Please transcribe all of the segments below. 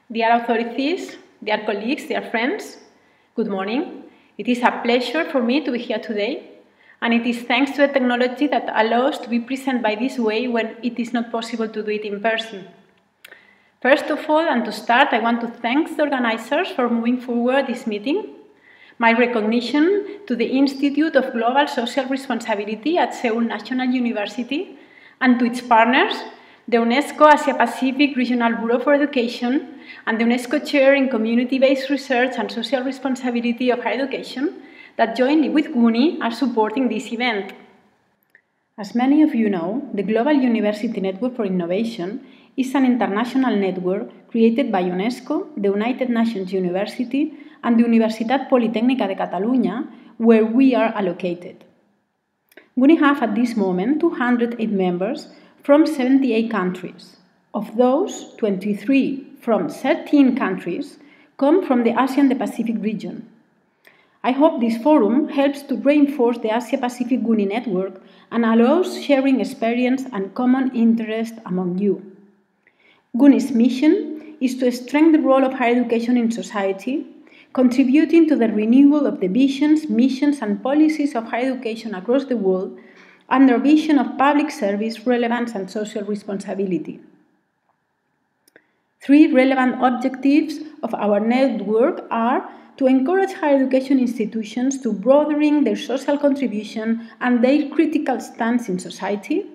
Dear authorities, dear colleagues, dear friends, good morning. It is a pleasure for me to be here today, and it is thanks to the technology that allows to be present by this way when it is not possible to do it in person. First of all, and to start, I want to thank the organizers for moving forward this meeting. My recognition to the Institute of Global Social Responsibility at Seoul National University and to its partners, the UNESCO Asia-Pacific Regional Bureau for Education and the UNESCO Chair in Community-Based Research and Social Responsibility of Higher Education that jointly with GUNI are supporting this event. As many of you know, the Global University Network for Innovation is an international network created by UNESCO, the United Nations University, and the Universitat Politècnica de Catalunya, where we are allocated. GUNI have at this moment 208 members from 78 countries. Of those, 23 from 13 countries come from the Asia and the Pacific region. I hope this forum helps to reinforce the Asia-Pacific GUNI network and allows sharing experience and common interest among you. GUNI's mission is to strengthen the role of higher education in society, contributing to the renewal of the visions, missions, and policies of higher education across the world under a vision of public service, relevance, and social responsibility. Three relevant objectives of our network are to encourage higher education institutions to broaden their social contribution and their critical stance in society,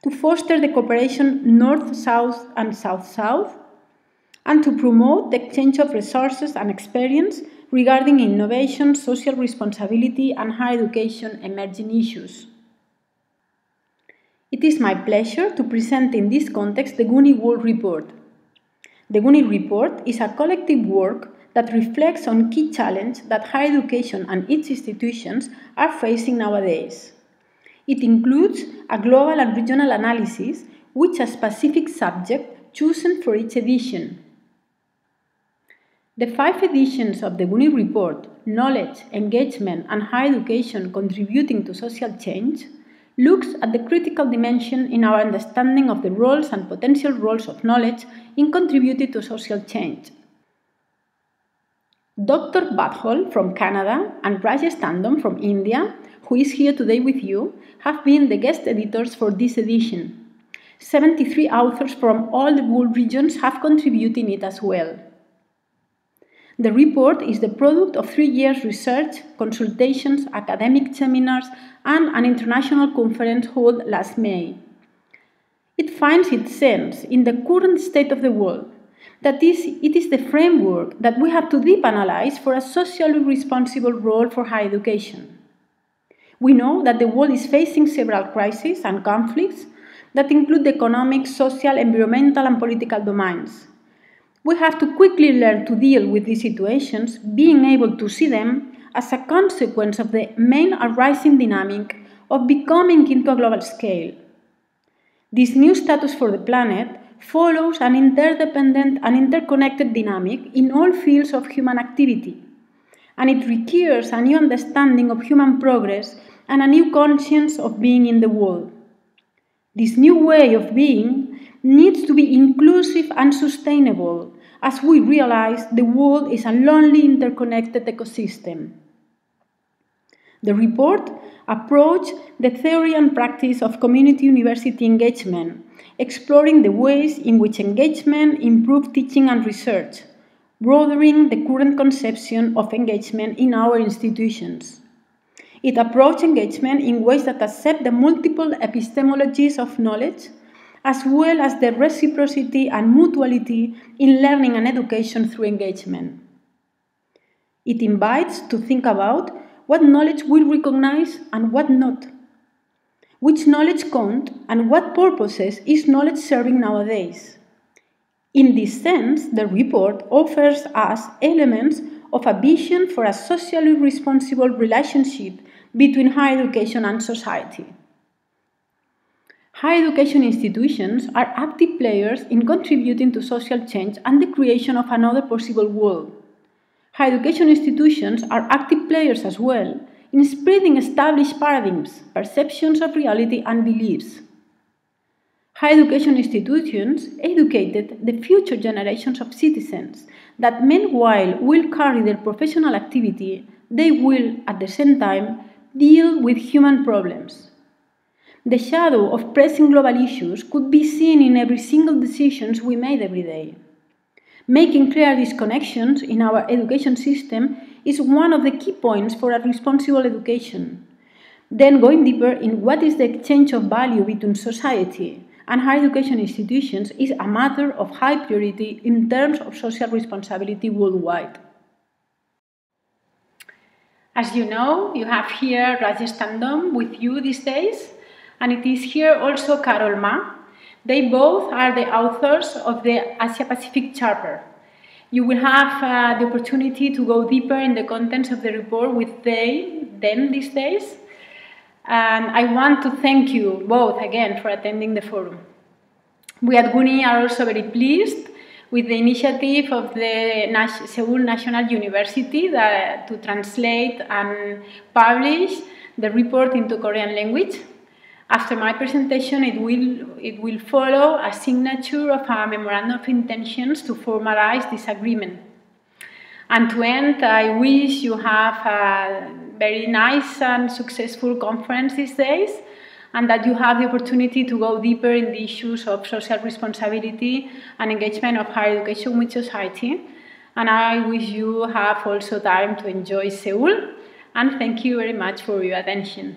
to foster the cooperation North-South and South-South, and to promote the exchange of resources and experience regarding innovation, social responsibility, and higher education emerging issues. It is my pleasure to present in this context the GUNI World Report. The GUNI Report is a collective work that reflects on key challenges that higher education and its institutions are facing nowadays. It includes a global and regional analysis with a specific subject chosen for each edition. The 5 editions of the GUNI Report, Knowledge, Engagement, and Higher Education Contributing to Social Change, looks at the critical dimension in our understanding of the roles and potential roles of knowledge in contributing to social change. Dr. Badhol from Canada and Rajesh Tandon from India, who is here today with you, have been the guest editors for this edition. 73 authors from all the world regions have contributed in it as well. The report is the product of 3 years' research, consultations, academic seminars, and an international conference held last May. It finds its sense in the current state of the world, that it is the framework that we have to deep analyze for a socially responsible role for higher education. We know that the world is facing several crises and conflicts that include the economic, social, environmental, and political domains. We have to quickly learn to deal with these situations, being able to see them as a consequence of the main arising dynamic of becoming into a global scale. This new status for the planet follows an interdependent and interconnected dynamic in all fields of human activity, and it requires a new understanding of human progress and a new conscience of being in the world. This new way of being needs to be inclusive and sustainable, as we realize the world is a lonely interconnected ecosystem. The report approached the theory and practice of community university engagement, exploring the ways in which engagement improves teaching and research, broadening the current conception of engagement in our institutions. It approached engagement in ways that accept the multiple epistemologies of knowledge, as well as the reciprocity and mutuality in learning and education through engagement. It invites to think about what knowledge we recognize and what not, which knowledge counts and what purposes is knowledge serving nowadays. In this sense, the report offers us elements of a vision for a socially responsible relationship between higher education and society. Higher education institutions are active players in contributing to social change and the creation of another possible world. Higher education institutions are active players as well in spreading established paradigms, perceptions of reality, and beliefs. Higher education institutions educated the future generations of citizens that meanwhile will carry their professional activity, they will at the same time deal with human problems. The shadow of pressing global issues could be seen in every single decision we made every day. Making clear these connections in our education system is one of the key points for a responsible education. Then going deeper in what is the exchange of value between society and higher education institutions is a matter of high priority in terms of social responsibility worldwide. As you know, you have here Rajesh Tandon with you these days, and it is here also Carol Ma. They both are the authors of the Asia-Pacific Chapter. You will have the opportunity to go deeper in the contents of the report with them these days. And I want to thank you both again for attending the forum. We at GUNI are also very pleased with the initiative of the Seoul National University to translate and publish the report into Korean language. After my presentation, it will follow a signature of a memorandum of intentions to formalize this agreement. And to end, I wish you have a very nice and successful conference these days, and that you have the opportunity to go deeper in the issues of social responsibility and engagement of higher education with society. And I wish you have also time to enjoy Seoul, and thank you very much for your attention.